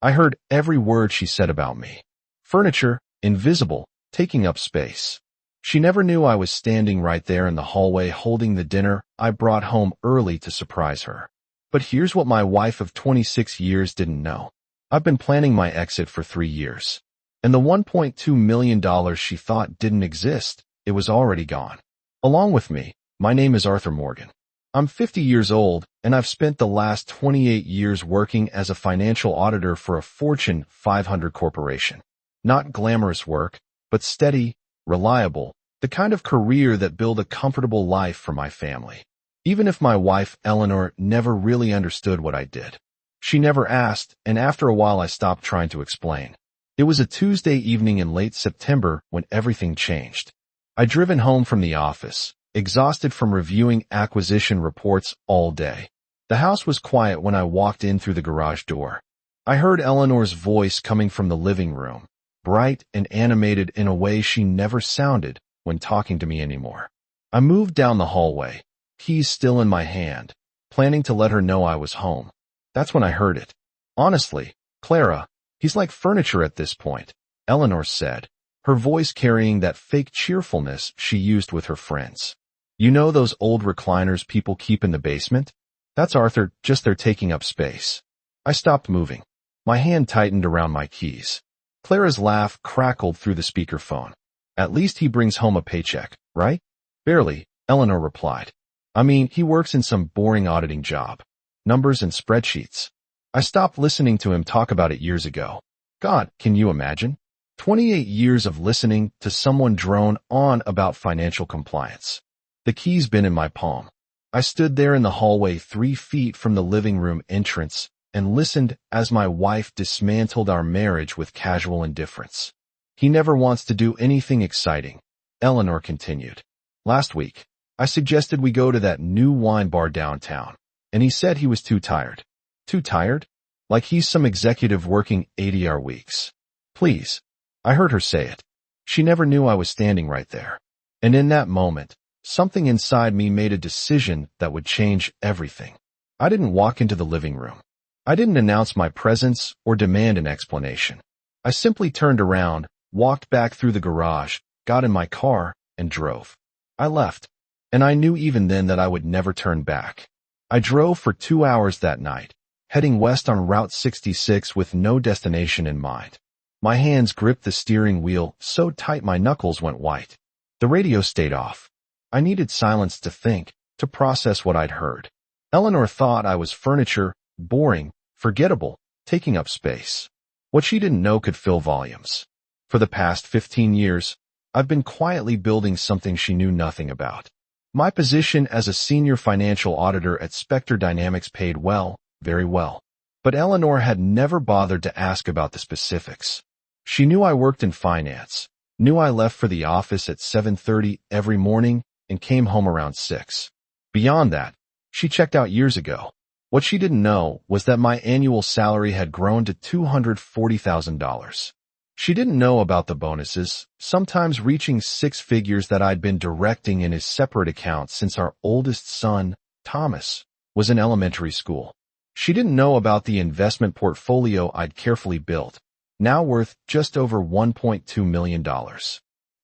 I heard every word she said about me. Furniture, invisible, taking up space. She never knew I was standing right there in the hallway holding the dinner I brought home early to surprise her. But here's what my wife of 26 years didn't know. I've been planning my exit for 3 years. And the $1.2 million she thought didn't exist, it was already gone. Along with me, my name is Arthur Morgan. I'm 50 years old, and I've spent the last 28 years working as a financial auditor for a Fortune 500 corporation. Not glamorous work, but steady, reliable, the kind of career that built a comfortable life for my family. Even if my wife, Eleanor, never really understood what I did. She never asked, and after a while I stopped trying to explain. It was a Tuesday evening in late September when everything changed. I'd driven home from the office, exhausted from reviewing acquisition reports all day. The house was quiet when I walked in through the garage door. I heard Eleanor's voice coming from the living room, bright and animated in a way she never sounded when talking to me anymore. I moved down the hallway, keys still in my hand, planning to let her know I was home. That's when I heard it. Honestly, Clara, he's like furniture at this point, Eleanor said, her voice carrying that fake cheerfulness she used with her friends. You know those old recliners people keep in the basement? That's Arthur, just they're taking up space. I stopped moving. My hand tightened around my keys. Clara's laugh crackled through the speakerphone. At least he brings home a paycheck, right? Barely, Eleanor replied. I mean, he works in some boring auditing job. Numbers and spreadsheets. I stopped listening to him talk about it years ago. God, can you imagine? 28 years of listening to someone drone on about financial compliance. The key's been in my palm. I stood there in the hallway 3 feet from the living room entrance and listened as my wife dismantled our marriage with casual indifference. He never wants to do anything exciting, Eleanor continued. Last week, I suggested we go to that new wine bar downtown, and he said he was too tired. Too tired? Like he's some executive working 80-hour weeks. Please. I heard her say it. She never knew I was standing right there. And in that moment, something inside me made a decision that would change everything. I didn't walk into the living room. I didn't announce my presence or demand an explanation. I simply turned around, walked back through the garage, got in my car, and drove. I left. And I knew even then that I would never turn back. I drove for 2 hours that night, heading west on Route 66 with no destination in mind. My hands gripped the steering wheel so tight my knuckles went white. The radio stayed off. I needed silence to think, to process what I'd heard. Eleanor thought I was furniture, boring, forgettable, taking up space. What she didn't know could fill volumes. For the past 15 years, I've been quietly building something she knew nothing about. My position as a senior financial auditor at Spectre Dynamics paid well, very well. But Eleanor had never bothered to ask about the specifics. She knew I worked in finance, knew I left for the office at 7:30 every morning and came home around 6. Beyond that, she checked out years ago. What she didn't know was that my annual salary had grown to $240,000. She didn't know about the bonuses, sometimes reaching 6 figures that I'd been directing in his separate account since our oldest son, Thomas, was in elementary school. She didn't know about the investment portfolio I'd carefully built, now worth just over $1.2 million.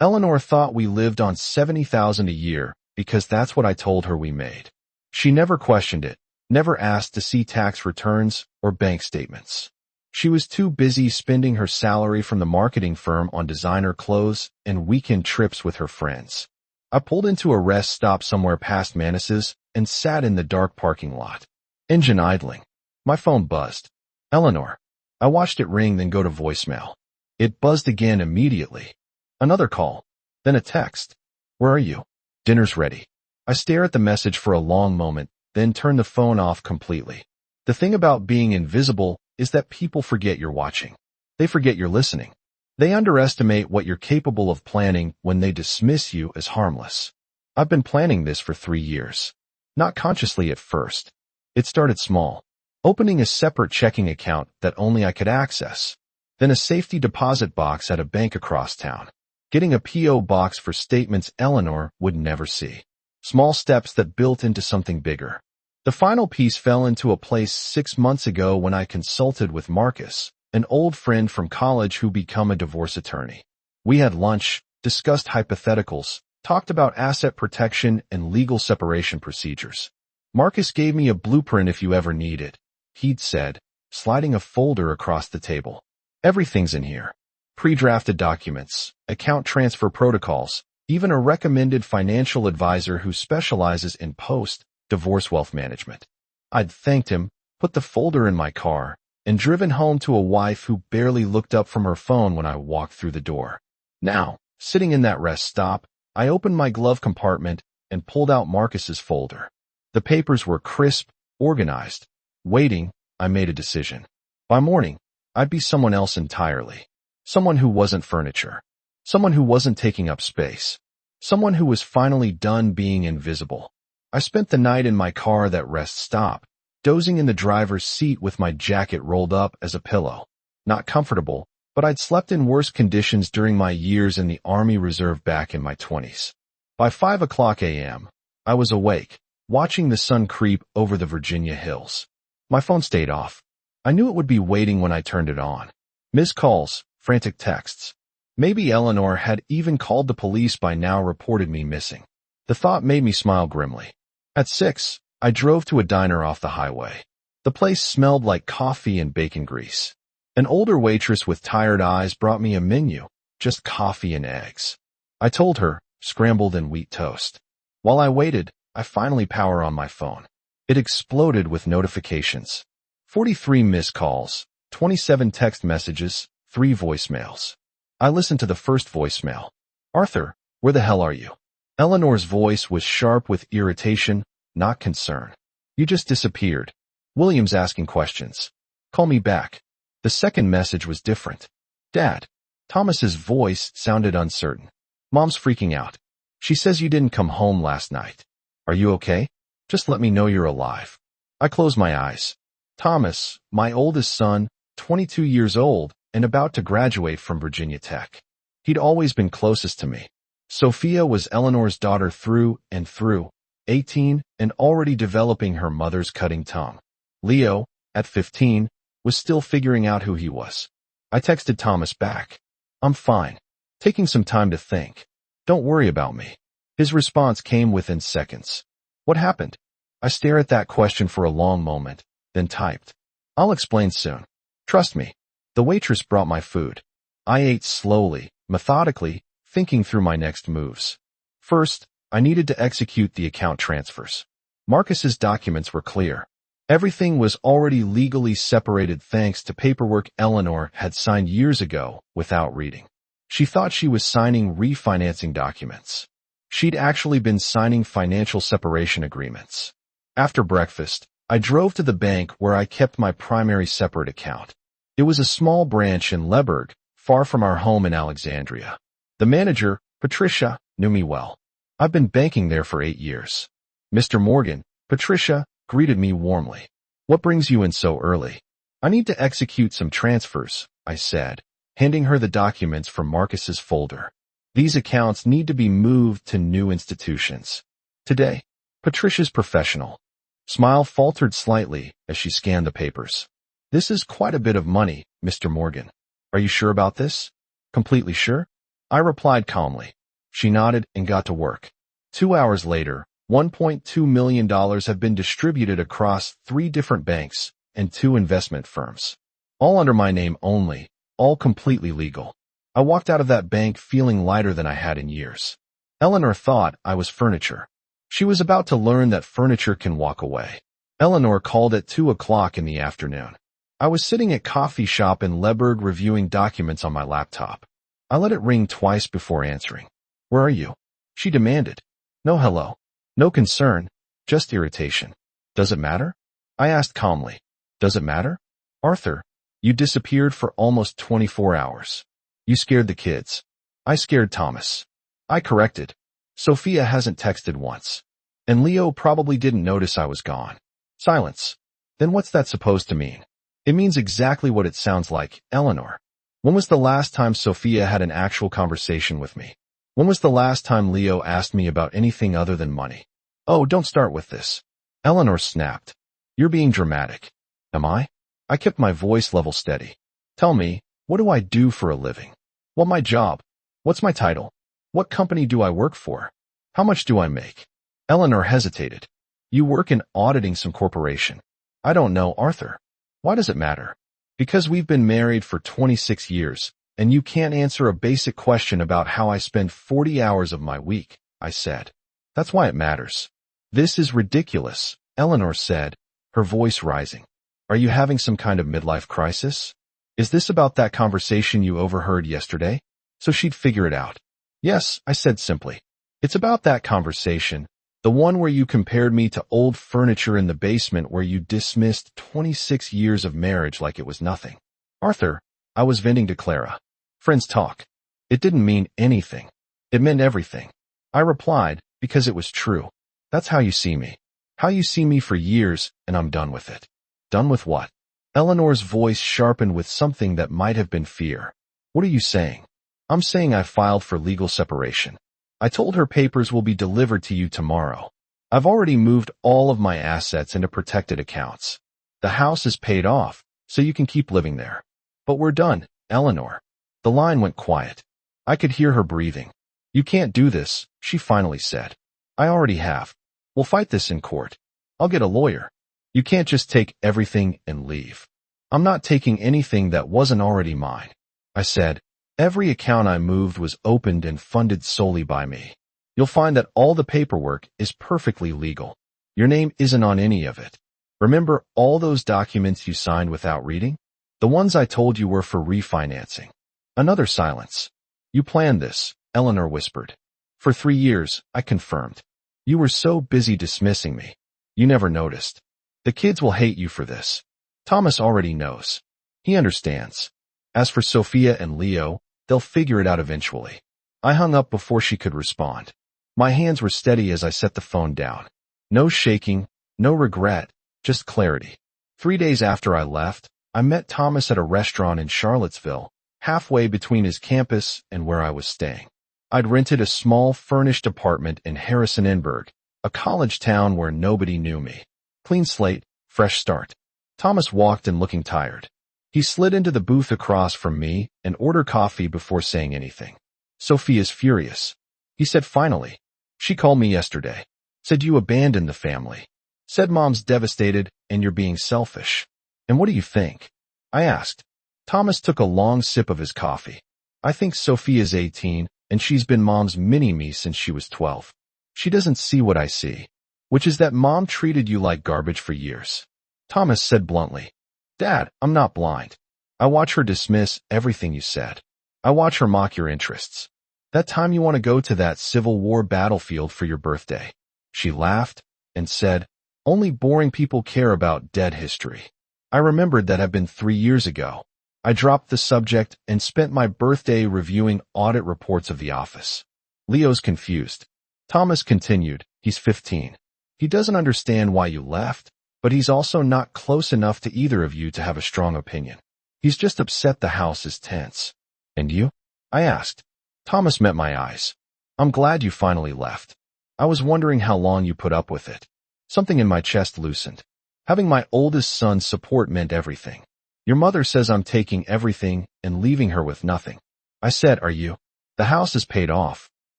Eleanor thought we lived on $70,000 a year because that's what I told her we made. She never questioned it, never asked to see tax returns or bank statements. She was too busy spending her salary from the marketing firm on designer clothes and weekend trips with her friends. I pulled into a rest stop somewhere past Manas's and sat in the dark parking lot. Engine idling. My phone buzzed. Eleanor. I watched it ring then go to voicemail. It buzzed again immediately. Another call. Then a text. Where are you? Dinner's ready. I stare at the message for a long moment, then turn the phone off completely. The thing about being invisible is that people forget you're watching. They forget you're listening. They underestimate what you're capable of planning when they dismiss you as harmless. I've been planning this for 3 years. Not consciously at first. It started small. Opening a separate checking account that only I could access. Then a safety deposit box at a bank across town. Getting a P.O. box for statements Eleanor would never see. Small steps that built into something bigger. The final piece fell into a place 6 months ago when I consulted with Marcus, an old friend from college who become a divorce attorney. We had lunch, discussed hypotheticals, talked about asset protection and legal separation procedures. Marcus gave me a blueprint if you ever need it, he'd said, sliding a folder across the table. Everything's in here. Pre-drafted documents, account transfer protocols, even a recommended financial advisor who specializes in post-divorce wealth management. I'd thanked him, put the folder in my car, and driven home to a wife who barely looked up from her phone when I walked through the door. Now, sitting in that rest stop, I opened my glove compartment and pulled out Marcus's folder. The papers were crisp, organized. Waiting, I made a decision. By morning, I'd be someone else entirely. Someone who wasn't furniture. Someone who wasn't taking up space. Someone who was finally done being invisible. I spent the night in my car at that rest stop, dozing in the driver's seat with my jacket rolled up as a pillow. Not comfortable, but I'd slept in worse conditions during my years in the Army Reserve back in my 20s. By 5 a.m., I was awake, watching the sun creep over the Virginia hills. My phone stayed off. I knew it would be waiting when I turned it on. Missed calls, frantic texts. Maybe Eleanor had even called the police by now, reported me missing. The thought made me smile grimly. At 6, I drove to a diner off the highway. The place smelled like coffee and bacon grease. An older waitress with tired eyes brought me a menu, just coffee and eggs. I told her, scrambled and wheat toast. While I waited, I finally power on my phone. It exploded with notifications. 43 missed calls, 27 text messages, 3 voicemails. I listened to the first voicemail. Arthur, where the hell are you? Eleanor's voice was sharp with irritation, not concern. You just disappeared. William's asking questions. Call me back. The second message was different. Dad. Thomas's voice sounded uncertain. Mom's freaking out. She says you didn't come home last night. Are you okay? Just let me know you're alive. I closed my eyes. Thomas, my oldest son, 22 years old, and about to graduate from Virginia Tech. He'd always been closest to me. Sophia was Eleanor's daughter through and through, 18 and already developing her mother's cutting tongue. Leo, at 15, was still figuring out who he was. I texted Thomas back. I'm fine. Taking some time to think. Don't worry about me. His response came within seconds. What happened? I stared at that question for a long moment, then typed. I'll explain soon. Trust me. The waitress brought my food. I ate slowly, methodically, thinking through my next moves. First, I needed to execute the account transfers. Marcus's documents were clear. Everything was already legally separated thanks to paperwork Eleanor had signed years ago without reading. She thought she was signing refinancing documents. She'd actually been signing financial separation agreements. After breakfast, I drove to the bank where I kept my primary separate account. It was a small branch in Leberg, far from our home in Alexandria. The manager, Patricia, knew me well. I've been banking there for 8 years. Mr. Morgan, Patricia, greeted me warmly. What brings you in so early? I need to execute some transfers, I said, handing her the documents from Marcus's folder. These accounts need to be moved to new institutions. Today, Patricia's professional smile faltered slightly as she scanned the papers. This is quite a bit of money, Mr. Morgan. Are you sure about this? Completely sure? I replied calmly. She nodded and got to work. 2 hours later, $1.2 million have been distributed across 3 different banks and 2 investment firms. All under my name only, all completely legal. I walked out of that bank feeling lighter than I had in years. Eleanor thought I was furniture. She was about to learn that furniture can walk away. Eleanor called at 2 o'clock in the afternoon. I was sitting at coffee shop in Leberg reviewing documents on my laptop. I let it ring twice before answering. Where are you? She demanded. No hello. No concern. Just irritation. Does it matter? I asked calmly. Does it matter? Arthur, you disappeared for almost 24 hours. You scared the kids. I scared Thomas. I corrected. Sophia hasn't texted once. And Leo probably didn't notice I was gone. Silence. Then what's that supposed to mean? It means exactly what it sounds like, Eleanor. When was the last time Sophia had an actual conversation with me? When was the last time Leo asked me about anything other than money? Oh, don't start with this. Eleanor snapped. You're being dramatic. Am I? I kept my voice level steady. Tell me, what do I do for a living? What my job? What's my title? What company do I work for? How much do I make? Eleanor hesitated. You work in auditing some corporation. I don't know, Arthur. Why does it matter? Because we've been married for 26 years, and you can't answer a basic question about how I spend 40 hours of my week, I said. That's why it matters. This is ridiculous, Eleanor said, her voice rising. Are you having some kind of midlife crisis? Is this about that conversation you overheard yesterday? So she'd figure it out. Yes, I said simply. It's about that conversation, the one where you compared me to old furniture in the basement where you dismissed 26 years of marriage like it was nothing. Arthur, I was venting to Clara. Friends talk. It didn't mean anything. It meant everything. I replied, because it was true. That's how you see me. How you see me for years, and I'm done with it. Done with what? Eleanor's voice sharpened with something that might have been fear. What are you saying? I'm saying I filed for legal separation. I told her papers will be delivered to you tomorrow. I've already moved all of my assets into protected accounts. The house is paid off, so you can keep living there. But we're done, Eleanor. The line went quiet. I could hear her breathing. You can't do this, she finally said. I already have. We'll fight this in court. I'll get a lawyer. You can't just take everything and leave. I'm not taking anything that wasn't already mine. I said, every account I moved was opened and funded solely by me. You'll find that all the paperwork is perfectly legal. Your name isn't on any of it. Remember all those documents you signed without reading? The ones I told you were for refinancing. Another silence. You planned this, Eleanor whispered. For 3 years, I confirmed. You were so busy dismissing me. You never noticed. The kids will hate you for this. Thomas already knows. He understands. As for Sophia and Leo, they'll figure it out eventually. I hung up before she could respond. My hands were steady as I set the phone down. No shaking, no regret, just clarity. 3 days after I left, I met Thomas at a restaurant in Charlottesville, halfway between his campus and where I was staying. I'd rented a small furnished apartment in Harrison-Enberg, a college town where nobody knew me. Clean slate, fresh start. Thomas walked in looking tired. He slid into the booth across from me and ordered coffee before saying anything. Sophia's furious. He said finally. She called me yesterday. Said you abandoned the family. Said mom's devastated and you're being selfish. And what do you think? I asked. Thomas took a long sip of his coffee. I think Sophia's 18 and she's been mom's mini-me since she was 12. She doesn't see what I see, which is that mom treated you like garbage for years. Thomas said bluntly, Dad, I'm not blind. I watch her dismiss everything you said. I watch her mock your interests. That time you want to go to that Civil War battlefield for your birthday. She laughed and said, only boring people care about dead history. I remembered that had been 3 years ago. I dropped the subject and spent my birthday reviewing audit reports of the office. Leo's confused. Thomas continued, he's 15. He doesn't understand why you left, but he's also not close enough to either of you to have a strong opinion. He's just upset the house is tense. And you? I asked. Thomas met my eyes. I'm glad you finally left. I was wondering how long you put up with it. Something in my chest loosened. Having my oldest son's support meant everything. Your mother says I'm taking everything and leaving her with nothing. I said, are you? The house is paid off.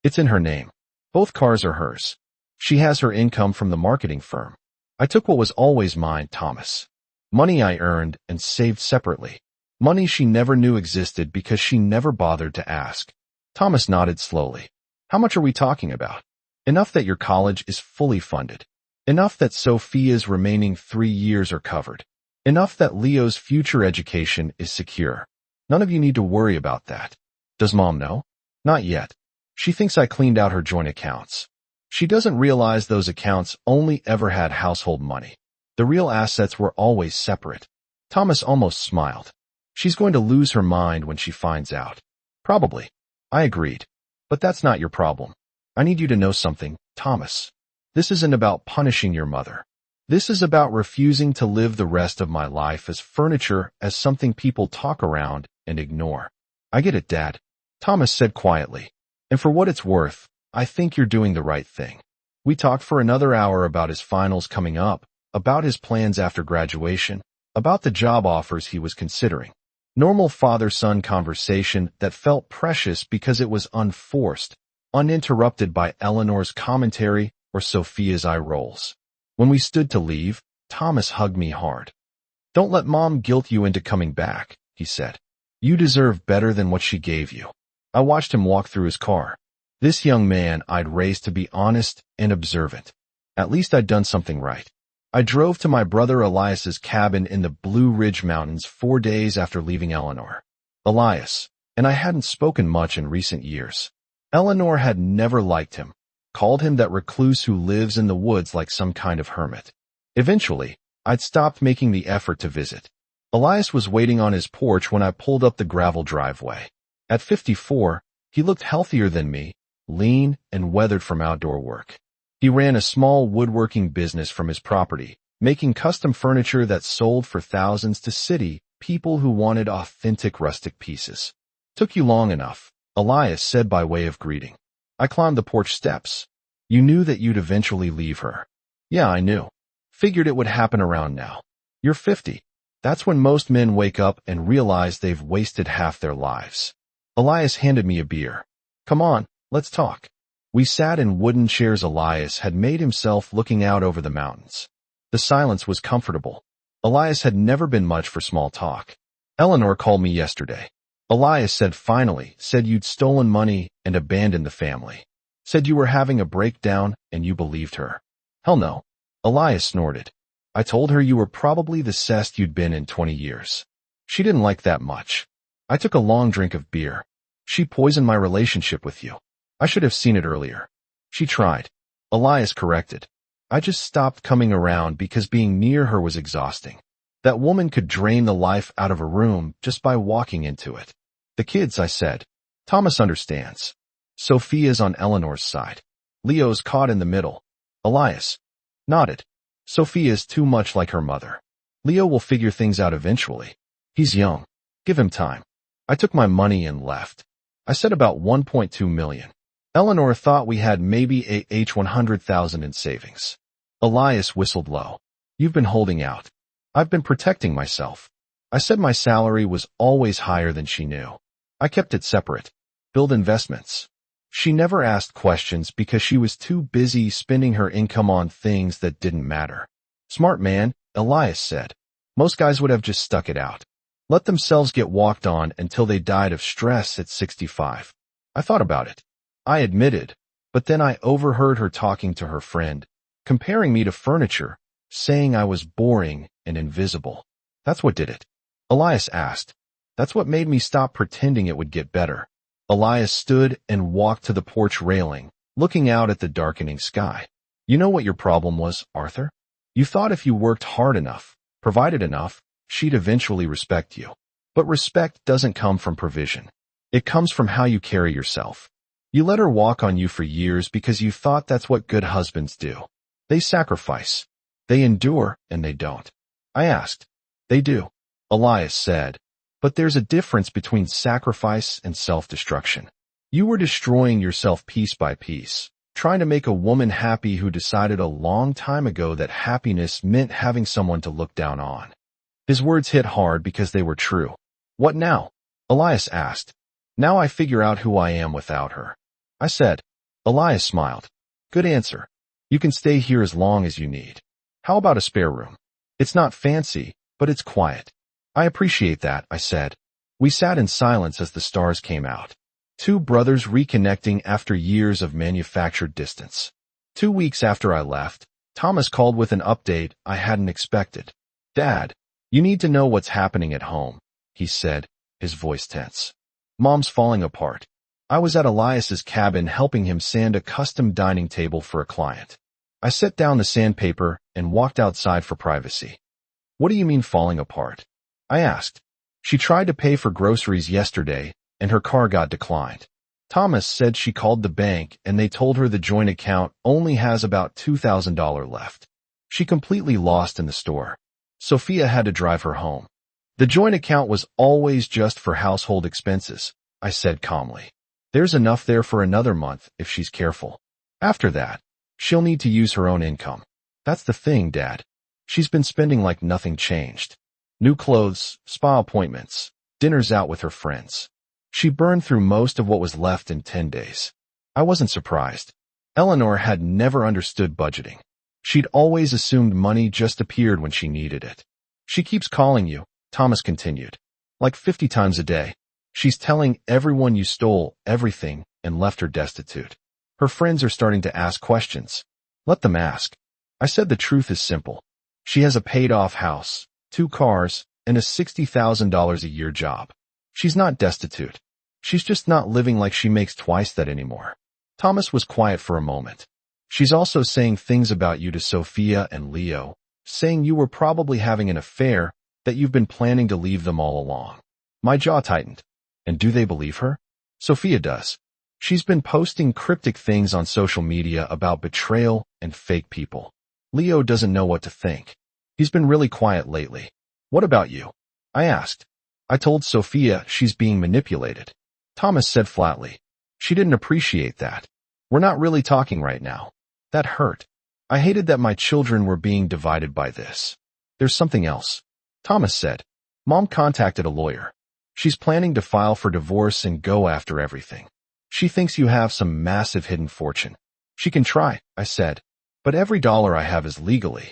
It's in her name. Both cars are hers. She has her income from the marketing firm. I took what was always mine, Thomas. Money I earned and saved separately. Money she never knew existed because she never bothered to ask. Thomas nodded slowly. How much are we talking about? Enough that your college is fully funded. Enough that Sophia's remaining 3 years are covered. Enough that Leo's future education is secure. None of you need to worry about that. Does Mom know? Not yet. She thinks I cleaned out her joint accounts. She doesn't realize those accounts only ever had household money. The real assets were always separate. Thomas almost smiled. She's going to lose her mind when she finds out. Probably. I agreed. But that's not your problem. I need you to know something, Thomas. This isn't about punishing your mother. This is about refusing to live the rest of my life as furniture, as something people talk around and ignore. I get it, Dad, Thomas said quietly. And for what it's worth, I think you're doing the right thing. We talked for another hour about his finals coming up, about his plans after graduation, about the job offers he was considering. Normal father-son conversation that felt precious because it was unforced, uninterrupted by Eleanor's commentary or Sophia's eye rolls. When we stood to leave, Thomas hugged me hard. "Don't let Mom guilt you into coming back," he said. "You deserve better than what she gave you." I watched him walk through his car. This young man I'd raised to be honest and observant. At least I'd done something right. I drove to my brother Elias's cabin in the Blue Ridge Mountains 4 days after leaving Eleanor. Elias, and I hadn't spoken much in recent years. Eleanor had never liked him, called him that recluse who lives in the woods like some kind of hermit. Eventually, I'd stopped making the effort to visit. Elias was waiting on his porch when I pulled up the gravel driveway. At 54, he looked healthier than me, lean and weathered from outdoor work. He ran a small woodworking business from his property, making custom furniture that sold for thousands to city people who wanted authentic rustic pieces. "Took you long enough," Elias said by way of greeting. I climbed the porch steps. "You knew that you'd eventually leave her." "Yeah, I knew. Figured it would happen around now. You're 50. That's when most men wake up and realize they've wasted half their lives." Elias handed me a beer. "Come on, let's talk." We sat in wooden chairs Elias had made himself looking out over the mountains. The silence was comfortable. Elias had never been much for small talk. "Eleanor called me yesterday." Elias said finally, "Said you'd stolen money and abandoned the family. Said you were having a breakdown and you believed her." "Hell no." Elias snorted. "I told her you were probably the best you'd been in 20 years. She didn't like that much." I took a long drink of beer. "She poisoned my relationship with you. I should have seen it earlier." "She tried." Elias corrected. "I just stopped coming around because being near her was exhausting. That woman could drain the life out of a room just by walking into it." "The kids," I said. "Thomas understands. Sophia's on Eleanor's side. Leo's caught in the middle." Elias nodded. "Sophia's too much like her mother. Leo will figure things out eventually. He's young. Give him time." I took my money and left. I said about 1.2 million. Eleanor thought we had maybe a 100,000 in savings. Elias whistled low. "You've been holding out." "I've been protecting myself." I said my salary was always higher than she knew. I kept it separate. Build investments. She never asked questions because she was too busy spending her income on things that didn't matter. "Smart man," Elias said. "Most guys would have just stuck it out. Let themselves get walked on until they died of stress at 65. I thought about it. I admitted, but then I overheard her talking to her friend, comparing me to furniture, saying I was boring and invisible. That's what did it. Elias asked. That's what made me stop pretending it would get better. Elias stood and walked to the porch railing, looking out at the darkening sky. "You know what your problem was, Arthur? You thought if you worked hard enough, provided enough, she'd eventually respect you. But respect doesn't come from provision. It comes from how you carry yourself. You let her walk on you for years because you thought that's what good husbands do. They sacrifice. They endure, and they don't." I asked. "They do," Elias said. "But there's a difference between sacrifice and self-destruction. You were destroying yourself piece by piece, trying to make a woman happy who decided a long time ago that happiness meant having someone to look down on." His words hit hard because they were true. "What now?" Elias asked. "Now I figure out who I am without her," I said. Elias smiled. "Good answer. You can stay here as long as you need. How about a spare room? It's not fancy, but it's quiet." "I appreciate that," I said. We sat in silence as the stars came out. Two brothers reconnecting after years of manufactured distance. 2 weeks after I left, Thomas called with an update I hadn't expected. "Dad, you need to know what's happening at home," he said, his voice tense. "Mom's falling apart." I was at Elias's cabin helping him sand a custom dining table for a client. I set down the sandpaper and walked outside for privacy. "What do you mean falling apart?" I asked. "She tried to pay for groceries yesterday, and her car got declined. Thomas said she called the bank and they told her the joint account only has about $2,000 left. She completely lost in the store. Sophia had to drive her home. The joint account was always just for household expenses," I said calmly. "There's enough there for another month if she's careful. After that, she'll need to use her own income. That's the thing, Dad. She's been spending like nothing changed. New clothes, spa appointments, dinners out with her friends. She burned through most of what was left in 10 days. I wasn't surprised. Eleanor had never understood budgeting. She'd always assumed money just appeared when she needed it. She keeps calling you, Thomas continued. Like 50 times a day. She's telling everyone you stole everything and left her destitute. Her friends are starting to ask questions. Let them ask. I said the truth is simple. She has a paid-off house, 2 cars, and a $60,000 a year job. She's not destitute. She's just not living like she makes twice that anymore. Thomas was quiet for a moment. She's also saying things about you to Sophia and Leo, saying you were probably having an affair, that you've been planning to leave them all along. My jaw tightened. And do they believe her? Sophia does. She's been posting cryptic things on social media about betrayal and fake people. Leo doesn't know what to think. He's been really quiet lately. What about you? I asked. I told Sophia she's being manipulated. Thomas said flatly. She didn't appreciate that. We're not really talking right now. That hurt. I hated that my children were being divided by this. There's something else. Thomas said. Mom contacted a lawyer. She's planning to file for divorce and go after everything. She thinks you have some massive hidden fortune. She can try, I said. But every dollar I have is legally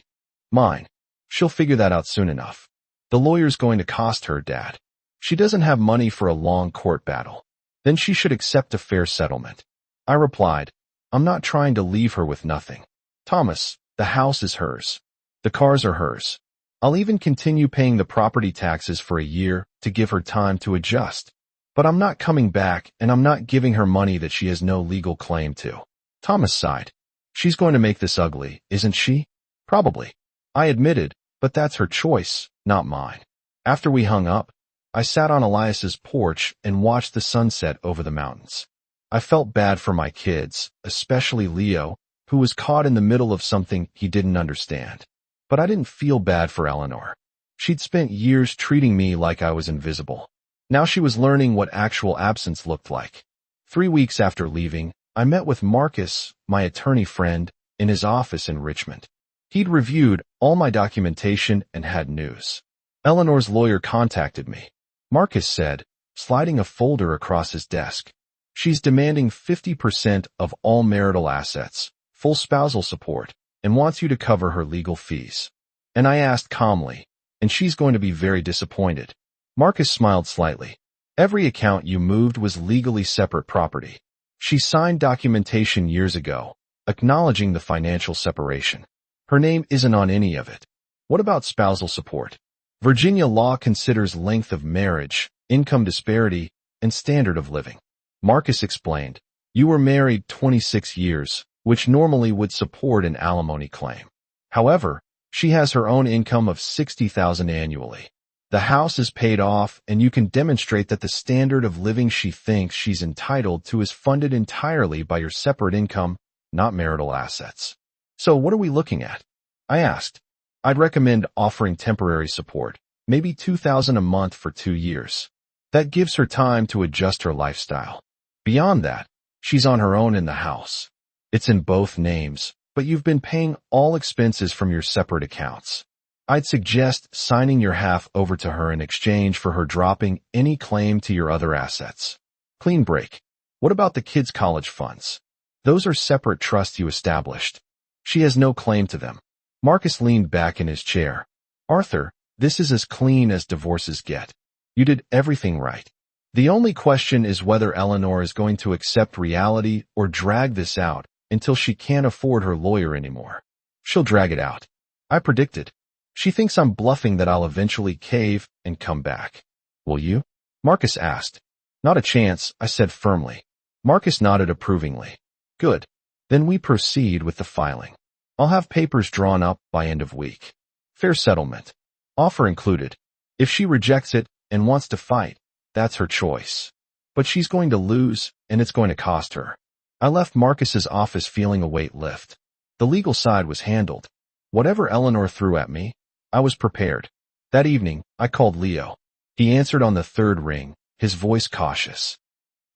mine. She'll figure that out soon enough. The lawyer's going to cost her, Dad. She doesn't have money for a long court battle. Then she should accept a fair settlement. I replied, I'm not trying to leave her with nothing. Thomas, the house is hers. The cars are hers. I'll even continue paying the property taxes for a year to give her time to adjust. But I'm not coming back, and I'm not giving her money that she has no legal claim to. Thomas sighed. She's going to make this ugly, isn't she? Probably. I admitted, but that's her choice, not mine. After we hung up, I sat on Elias's porch and watched the sunset over the mountains. I felt bad for my kids, especially Leo, who was caught in the middle of something he didn't understand. But I didn't feel bad for Eleanor. She'd spent years treating me like I was invisible. Now she was learning what actual absence looked like. 3 weeks after leaving, I met with Marcus, my attorney friend, in his office in Richmond. He'd reviewed all my documentation and had news. Eleanor's lawyer contacted me. Marcus said, sliding a folder across his desk. She's demanding 50% of all marital assets, full spousal support, and wants you to cover her legal fees. And I asked calmly, and she's going to be very disappointed. Marcus smiled slightly. Every account you moved was legally separate property. She signed documentation years ago, acknowledging the financial separation. Her name isn't on any of it. What about spousal support? Virginia law considers length of marriage, income disparity, and standard of living. Marcus explained, you were married 26 years, which normally would support an alimony claim. However, she has her own income of $60,000 annually. The house is paid off, and you can demonstrate that the standard of living she thinks she's entitled to is funded entirely by your separate income, not marital assets. So what are we looking at? I asked. I'd recommend offering temporary support, maybe $2,000 a month for 2 years. That gives her time to adjust her lifestyle. Beyond that, she's on her own in the house. It's in both names, but you've been paying all expenses from your separate accounts. I'd suggest signing your half over to her in exchange for her dropping any claim to your other assets. Clean break. What about the kids' college funds? Those are separate trusts you established. She has no claim to them. Marcus leaned back in his chair. Arthur, this is as clean as divorces get. You did everything right. The only question is whether Eleanor is going to accept reality or drag this out until she can't afford her lawyer anymore. She'll drag it out. I predicted. She thinks I'm bluffing that I'll eventually cave and come back. Will you? Marcus asked. Not a chance, I said firmly. Marcus nodded approvingly. Good. Then we proceed with the filing. I'll have papers drawn up by end of week. Fair settlement. Offer included. If she rejects it and wants to fight, that's her choice. But she's going to lose, and it's going to cost her. I left Marcus's office feeling a weight lift. The legal side was handled. Whatever Eleanor threw at me, I was prepared. That evening, I called Leo. He answered on the 3rd ring, his voice cautious.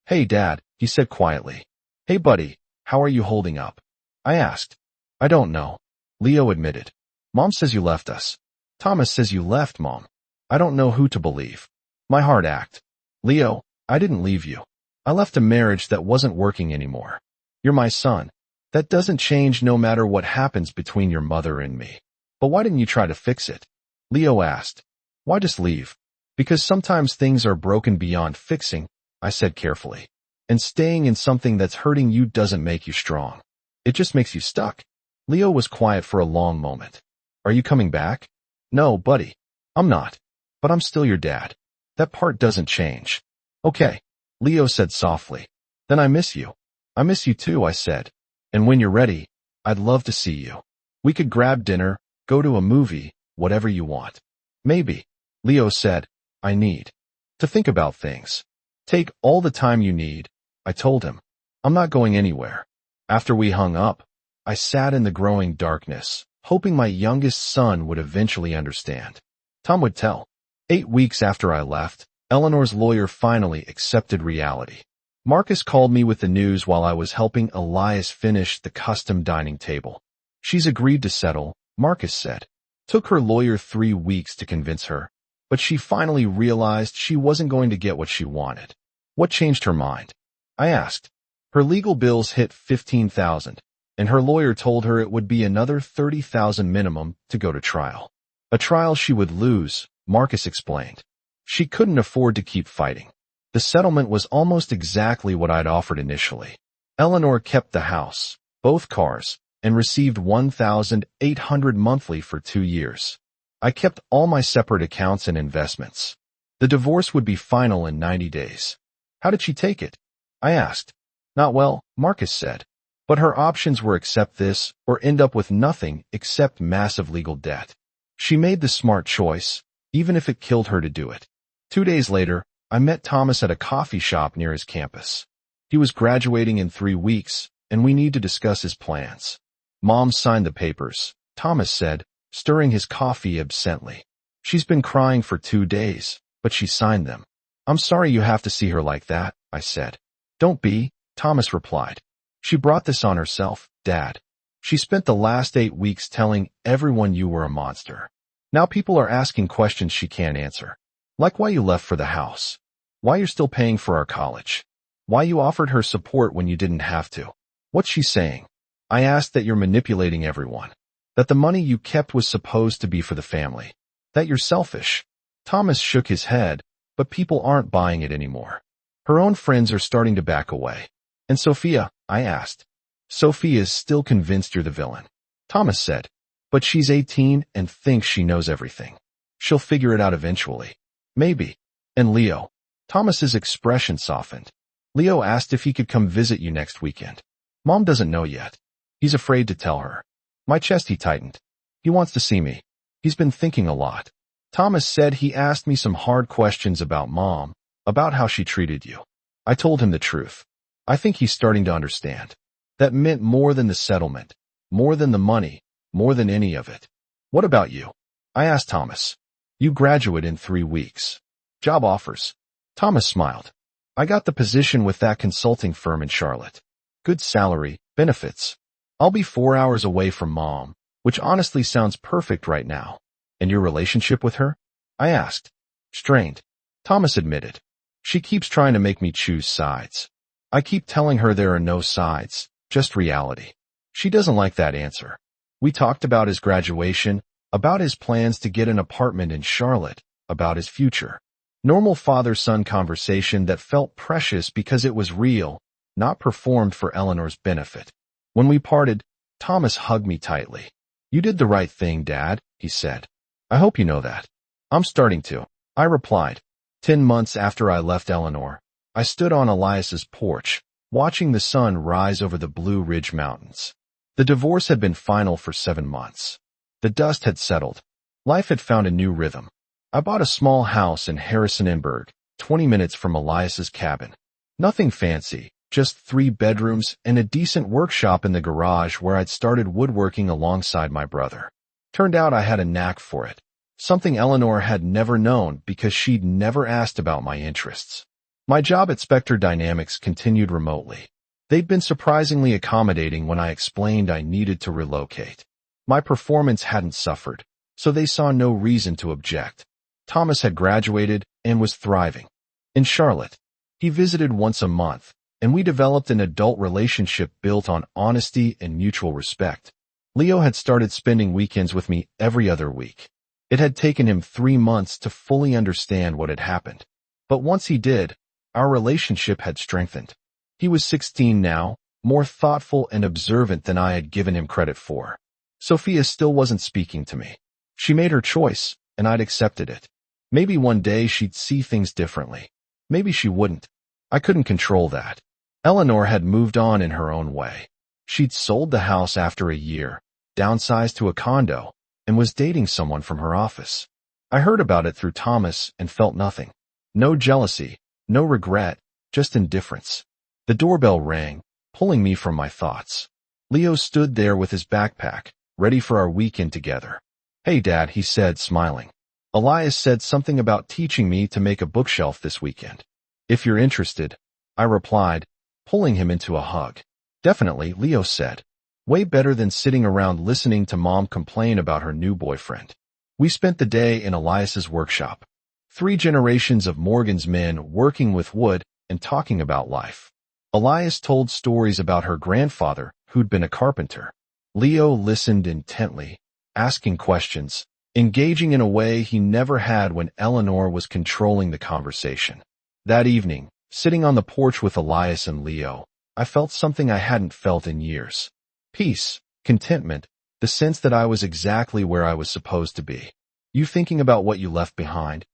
Hey, Dad, he said quietly. Hey, buddy, how are you holding up? I asked. I don't know. Leo admitted. Mom says you left us. Thomas says you left, Mom. I don't know who to believe. My heart ached. Leo, I didn't leave you. I left a marriage that wasn't working anymore. You're my son. That doesn't change no matter what happens between your mother and me. But why didn't you try to fix it? Leo asked. Why just leave? Because sometimes things are broken beyond fixing, I said carefully. And staying in something that's hurting you doesn't make you strong. It just makes you stuck. Leo was quiet for a long moment. Are you coming back? No, buddy. I'm not. But I'm still your dad. That part doesn't change. Okay, Leo said softly. Then I miss you. I miss you too, I said. And when you're ready, I'd love to see you. We could grab dinner, go to a movie, whatever you want. Maybe, Leo said, I need to think about things. Take all the time you need, I told him. I'm not going anywhere. After we hung up, I sat in the growing darkness, hoping my youngest son would eventually understand. Tom would tell. 8 weeks after I left, Eleanor's lawyer finally accepted reality. Marcus called me with the news while I was helping Elias finish the custom dining table. She's agreed to settle, Marcus said. Took her lawyer 3 weeks to convince her, but she finally realized she wasn't going to get what she wanted. What changed her mind? I asked. Her legal bills hit $15,000, and her lawyer told her it would be another $30,000 minimum to go to trial. A trial she would lose, Marcus explained. She couldn't afford to keep fighting. The settlement was almost exactly what I'd offered initially. Eleanor kept the house, both cars, and received $1,800 monthly for 2 years. I kept all my separate accounts and investments. The divorce would be final in 90 days. How did she take it? I asked. Not well, Marcus said. But her options were accept this or end up with nothing except massive legal debt. She made the smart choice, even if it killed her to do it. 2 days later, I met Thomas at a coffee shop near his campus. He was graduating in 3 weeks, and we need to discuss his plans. Mom signed the papers, Thomas said, stirring his coffee absently. She's been crying for 2 days, but she signed them. I'm sorry you have to see her like that, I said. Don't be, Thomas replied. She brought this on herself, Dad. She spent the last 8 weeks telling everyone you were a monster. Now people are asking questions she can't answer. Like why you left for the house. Why you're still paying for our college. Why you offered her support when you didn't have to. What's she saying? I asked that you're manipulating everyone. That the money you kept was supposed to be for the family. That you're selfish. Thomas shook his head, but people aren't buying it anymore. Her own friends are starting to back away. And Sophia, I asked. Sophia's still convinced you're the villain. Thomas said. But she's 18 and thinks she knows everything. She'll figure it out eventually. Maybe. And Leo. Thomas's expression softened. Leo asked if he could come visit you next weekend. Mom doesn't know yet. He's afraid to tell her. My chest he tightened. He wants to see me. He's been thinking a lot. Thomas said he asked me some hard questions about Mom, about how she treated you. I told him the truth. I think he's starting to understand. That meant more than the settlement, more than the money, more than any of it. What about you? I asked Thomas. You graduate in 3 weeks. Job offers. Thomas smiled. I got the position with that consulting firm in Charlotte. Good salary, benefits. I'll be 4 hours away from Mom, which honestly sounds perfect right now. And your relationship with her? I asked. Strained. Thomas admitted. She keeps trying to make me choose sides. I keep telling her there are no sides, just reality. She doesn't like that answer. We talked about his graduation, about his plans to get an apartment in Charlotte, about his future. Normal father-son conversation that felt precious because it was real, not performed for Eleanor's benefit. When we parted, Thomas hugged me tightly. You did the right thing, Dad, he said. I hope you know that. I'm starting to, I replied. 10 months after I left Eleanor, I stood on Elias's porch, watching the sun rise over the Blue Ridge Mountains. The divorce had been final for 7 months. The dust had settled. Life had found a new rhythm. I bought a small house in Harrisonburg, 20 minutes from Elias's cabin. Nothing fancy, just 3 bedrooms and a decent workshop in the garage where I'd started woodworking alongside my brother. Turned out I had a knack for it, something Eleanor had never known because she'd never asked about my interests. My job at Spectre Dynamics continued remotely. They'd been surprisingly accommodating when I explained I needed to relocate. My performance hadn't suffered, so they saw no reason to object. Thomas had graduated, and was thriving. In Charlotte, he visited once a month, and we developed an adult relationship built on honesty and mutual respect. Leo had started spending weekends with me every other week. It had taken him 3 months to fully understand what had happened. But once he did, our relationship had strengthened. He was 16 now, more thoughtful and observant than I had given him credit for. Sophia still wasn't speaking to me. She made her choice, and I'd accepted it. Maybe one day she'd see things differently. Maybe she wouldn't. I couldn't control that. Eleanor had moved on in her own way. She'd sold the house after a year, downsized to a condo, and was dating someone from her office. I heard about it through Thomas and felt nothing. No jealousy, no regret, just indifference. The doorbell rang, pulling me from my thoughts. Leo stood there with his backpack, ready for our weekend together. "Hey, Dad," he said, smiling. "Elias said something about teaching me to make a bookshelf this weekend. If you're interested," I replied, pulling him into a hug. "Definitely," Leo said. "Way better than sitting around listening to Mom complain about her new boyfriend." We spent the day in Elias's workshop. 3 generations of Morgan's men working with wood and talking about life. Elias told stories about her grandfather, who'd been a carpenter. Leo listened intently, asking questions, engaging in a way he never had when Eleanor was controlling the conversation. That evening, sitting on the porch with Elias and Leo, I felt something I hadn't felt in years. Peace, contentment, the sense that I was exactly where I was supposed to be. "You thinking about what you left behind?"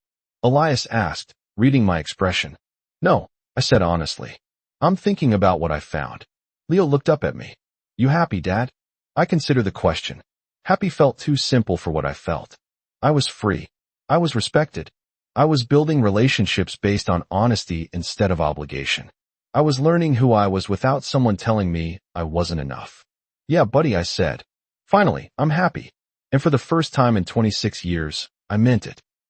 Elias asked, reading my expression. "No," I said honestly. "I'm thinking about what I found." Leo looked up at me. "You happy, Dad?" I considered the question. Happy felt too simple for what I felt. I was free. I was respected. I was building relationships based on honesty instead of obligation. I was learning who I was without someone telling me I wasn't enough. "Yeah, buddy," I said. "Finally, I'm happy." And for the first time in 26 years, I meant it.